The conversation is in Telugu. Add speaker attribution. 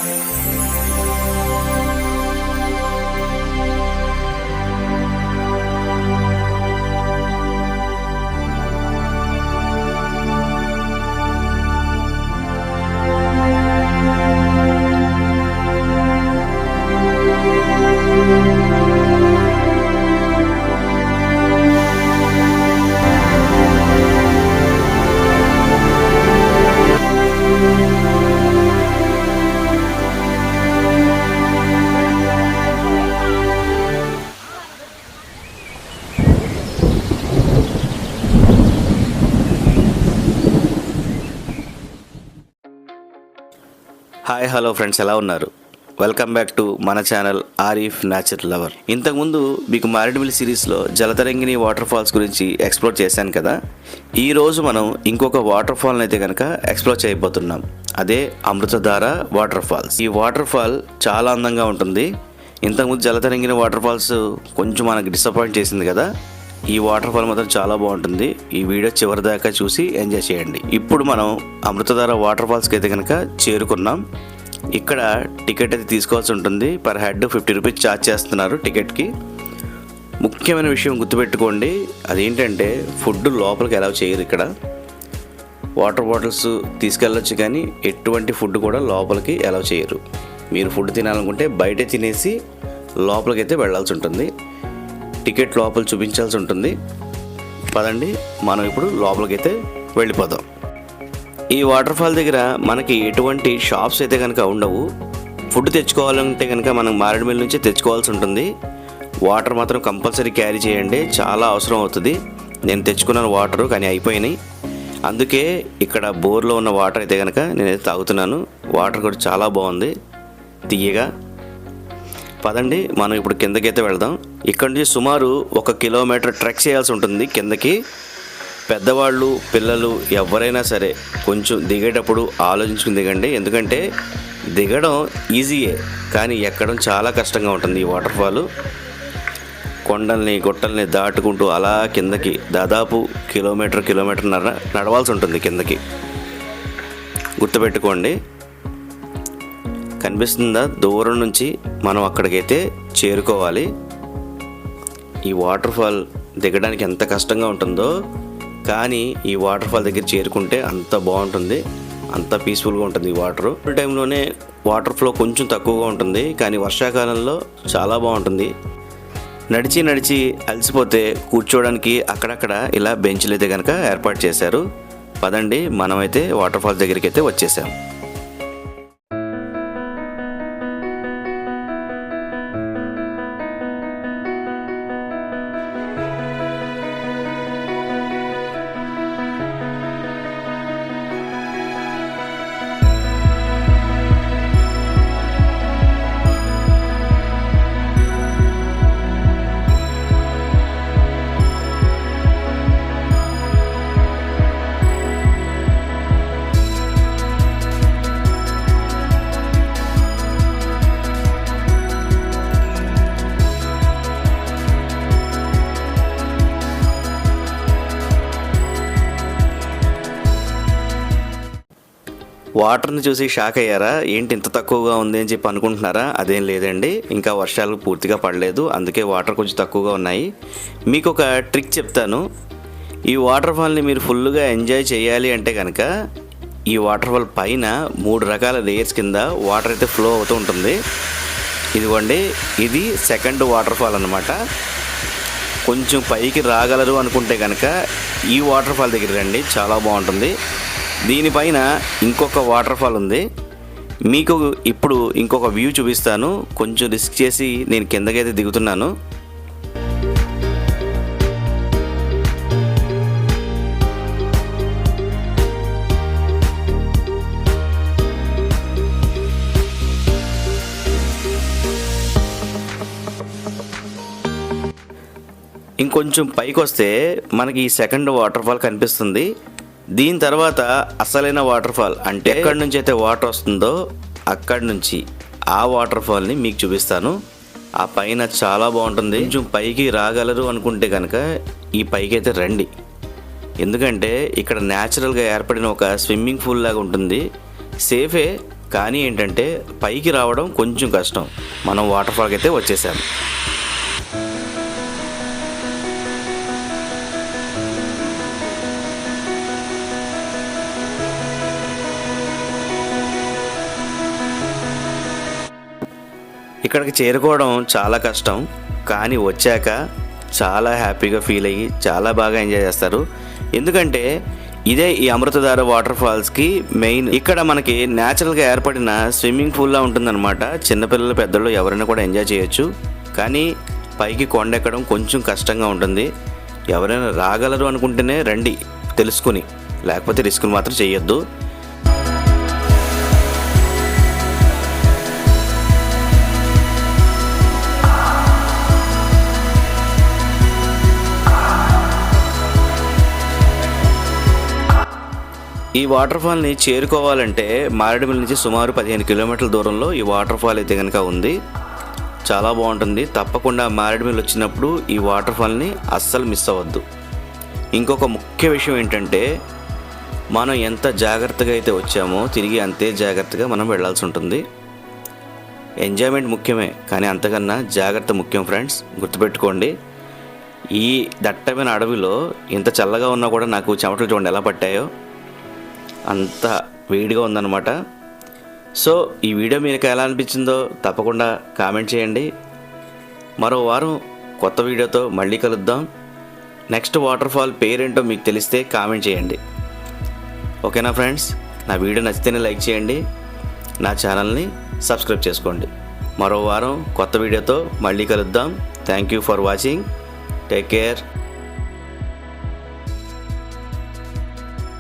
Speaker 1: హాయ్ హలో ఫ్రెండ్స్, ఎలా ఉన్నారు? వెల్కమ్ బ్యాక్ టు మన ఛానల్ ఆరిఫ్ న్యాచురల్ లవర్. ఇంతకుముందు మీకు మారేడుమిల్లి సిరీస్లో జలతరంగిణి వాటర్ ఫాల్స్ గురించి ఎక్స్ప్లోర్ చేశాను కదా. ఈరోజు మనం ఇంకొక వాటర్ ఫాల్ని అయితే కనుక ఎక్స్ప్లోర్ చేయబోతున్నాం. అదే అమృతధార వాటర్ ఫాల్స్. ఈ వాటర్ ఫాల్ చాలా అందంగా ఉంటుంది. ఇంతకుముందు జలతరంగిణి వాటర్ ఫాల్స్ కొంచెం మనకు డిసప్పాయింట్ చేసింది కదా. ఈ వాటర్ ఫాల్ మాత్రం చాలా బాగుంటుంది. ఈ వీడియో చివరి దాకా చూసి ఎంజాయ్ చేయండి. ఇప్పుడు మనం అమృతధార వాటర్ ఫాల్స్కి అయితే కనుక చేరుకున్నాం. ఇక్కడ టికెట్ అయితే తీసుకోవాల్సి ఉంటుంది. పర్ హెడ్ 50 రూపీస్ ఛార్జ్ చేస్తున్నారు టికెట్కి. ముఖ్యమైన విషయం గుర్తుపెట్టుకోండి, అదేంటంటే ఫుడ్ లోపలికి అలౌ చేయరు. ఇక్కడ వాటర్ బాటిల్స్ తీసుకెళ్ళొచ్చు, కానీ ఎటువంటి ఫుడ్ కూడా లోపలికి అలౌ చేయరు. మీరు ఫుడ్ తినాలనుకుంటే బయటే తినేసి లోపలికి అయితే వెళ్ళాల్సి ఉంటుంది. టికెట్ లోపల చూపించాల్సి ఉంటుంది. పదండి, మనం ఇప్పుడు లోపలికి అయితే వెళ్ళిపోదాం. ఈ వాటర్ ఫాల్ దగ్గర మనకి ఎటువంటి షాప్స్ అయితే కనుక ఉండవు. ఫుడ్ తెచ్చుకోవాలంటే కనుక మనం మారేడుమిల్లి నుంచి తెచ్చుకోవాల్సి ఉంటుంది. వాటర్ మాత్రం కంపల్సరీ క్యారీ చేయండి, చాలా అవసరం అవుతుంది. నేను తెచ్చుకున్నాను వాటరు, కానీ అయిపోయినాయి. అందుకే ఇక్కడ బోర్లో ఉన్న వాటర్ అయితే కనుక నేనైతే తాగుతున్నాను. వాటర్ కూడా చాలా బాగుంది, తీయగా. పదండి, మనం ఇప్పుడు కిందకైతే వెళ్దాం. ఇక్కడ నుంచి సుమారు 1 కిలోమీటర్ ట్రెక్ చేయాల్సి ఉంటుంది కిందకి. పెద్దవాళ్ళు, పిల్లలు ఎవరైనా సరే కొంచెం దిగేటప్పుడు ఆలోచించుకుని దిగండి. ఎందుకంటే దిగడం ఈజీయే, కానీ ఎక్కడం చాలా కష్టంగా ఉంటుంది. ఈ వాటర్ ఫాల్ కొండల్ని గుట్టల్ని దాటుకుంటూ అలా కిందకి దాదాపు కిలోమీటర్న్నర నడవాల్సి ఉంటుంది కిందకి. గుర్తుపెట్టుకోండి. కనిపిస్తుందా? దూరం నుంచి మనం అక్కడికైతే చేరుకోవాలి. ఈ వాటర్ ఫాల్ దిగడానికి ఎంత కష్టంగా ఉంటుందో, కానీ ఈ వాటర్ ఫాల్ దగ్గర చేరుకుంటే అంత బాగుంటుంది, అంత పీస్ఫుల్గా ఉంటుంది. ఈ వాటర్ టైంలోనే వాటర్ ఫ్లో కొంచెం తక్కువగా ఉంటుంది, కానీ వర్షాకాలంలో చాలా బాగుంటుంది. నడిచి అలసిపోతే కూర్చోవడానికి అక్కడక్కడ ఇలా బెంచ్లు అయితే కనుక ఏర్పాటు చేశారు. పదండి, మనమైతే వాటర్ ఫాల్ దగ్గరికి అయితే వచ్చేసాం. వాటర్ని చూసి షాక్ అయ్యారా? ఏంటి ఇంత తక్కువగా ఉంది అని చెప్పి అనుకుంటున్నారా? అదేం లేదండి, ఇంకా వర్షాలు పూర్తిగా పడలేదు, అందుకే వాటర్ కొంచెం తక్కువగా ఉన్నాయి. మీకు ఒక ట్రిక్ చెప్తాను. ఈ వాటర్ ఫాల్ని మీరు ఫుల్గా ఎంజాయ్ చేయాలి అంటే కనుక ఈ వాటర్ ఫాల్ పైన 3 రకాల లేయర్స్ కింద వాటర్ అయితే ఫ్లో అవుతూ ఉంటుంది. ఇదిగోండి, ఇది సెకండ్ వాటర్ ఫాల్ అన్నమాట. కొంచెం పైకి రాగలరు అనుకుంటే కనుక ఈ వాటర్ ఫాల్ దగ్గర రండి, చాలా బాగుంటుంది. దీనిపైన ఇంకొక వాటర్ ఫాల్ ఉంది. మీకు ఇప్పుడు ఇంకొక వ్యూ చూపిస్తాను. కొంచెం రిస్క్ చేసి నేను కిందకైతే దిగుతున్నాను. ఇంకొంచెం పైకి వస్తే మనకి ఈ సెకండ్ వాటర్ ఫాల్ కనిపిస్తుంది. దీని తర్వాత అసలైన వాటర్ ఫాల్, అంటే ఎక్కడి నుంచి అయితే వాటర్ వస్తుందో అక్కడి నుంచి ఆ వాటర్ ఫాల్ని మీకు చూపిస్తాను. ఆ పైన చాలా బాగుంటుంది. కొంచెం పైకి రాగలరు అనుకుంటే కనుక ఈ పైకి అయితే రండి. ఎందుకంటే ఇక్కడ న్యాచురల్గా ఏర్పడిన ఒక స్విమ్మింగ్ పూల్ లాగా ఉంటుంది. సేఫే, కానీ ఏంటంటే పైకి రావడం కొంచెం కష్టం. మనం వాటర్ ఫాల్కి అయితే వచ్చేసాం. ఇక్కడికి చేరుకోవడం చాలా కష్టం, కానీ వచ్చాక చాలా హ్యాపీగా ఫీల్ అయ్యి చాలా బాగా ఎంజాయ్ చేస్తారు. ఎందుకంటే ఇదే ఈ అమృతధార వాటర్ ఫాల్స్కి మెయిన్. ఇక్కడ మనకి న్యాచురల్గా ఏర్పడిన స్విమ్మింగ్ పూల్లా ఉంటుందన్నమాట. చిన్నపిల్లలు పెద్దలు ఎవరైనా కూడా ఎంజాయ్ చేయొచ్చు. కానీ పైకి కొండెక్కడం కొంచెం కష్టంగా ఉంటుంది. ఎవరైనా రాగలరు అనుకుంటేనే రండి తెలుసుకుని, లేకపోతే రిస్క్ని మాత్రం చేయొద్దు. ఈ వాటర్ ఫాల్ని చేరుకోవాలంటే మారేడుమిల్లి నుంచి సుమారు 15 కిలోమీటర్ల దూరంలో ఈ వాటర్ ఫాల్ అయితే కనుక ఉంది. చాలా బాగుంటుంది. తప్పకుండా మారేడుమిల్లి వచ్చినప్పుడు ఈ వాటర్ ఫాల్ని అస్సలు మిస్ అవ్వద్దు. ఇంకొక ముఖ్య విషయం ఏంటంటే మనం ఎంత జాగ్రత్తగా అయితే వచ్చామో తిరిగి అంతే జాగ్రత్తగా మనం వెళ్ళాల్సి ఉంటుంది. ఎంజాయ్మెంట్ ముఖ్యమే, కానీ అంతకన్నా జాగ్రత్త ముఖ్యం ఫ్రెండ్స్, గుర్తుపెట్టుకోండి. ఈ దట్టమైన అడవిలో ఇంత చల్లగా ఉన్నా కూడా నాకు చెమటలు చూడండి ఎలా పట్టాయో, అంత వేడిగా ఉందన్నమాట. సో ఈ వీడియో మీకు ఎలా అనిపించిందో తప్పకుండా కామెంట్ చేయండి. మరో వారం కొత్త వీడియోతో మళ్ళీ కలుద్దాం. నెక్స్ట్ వాటర్ ఫాల్ పేరేంటో మీకు తెలిస్తే కామెంట్ చేయండి. ఓకేనా ఫ్రెండ్స్? నా వీడియో నచ్చితేనే లైక్ చేయండి, నా ఛానల్ని సబ్స్క్రైబ్ చేసుకోండి. మరో వారం కొత్త వీడియోతో మళ్ళీ కలుద్దాం. Thank you for watching. Take care.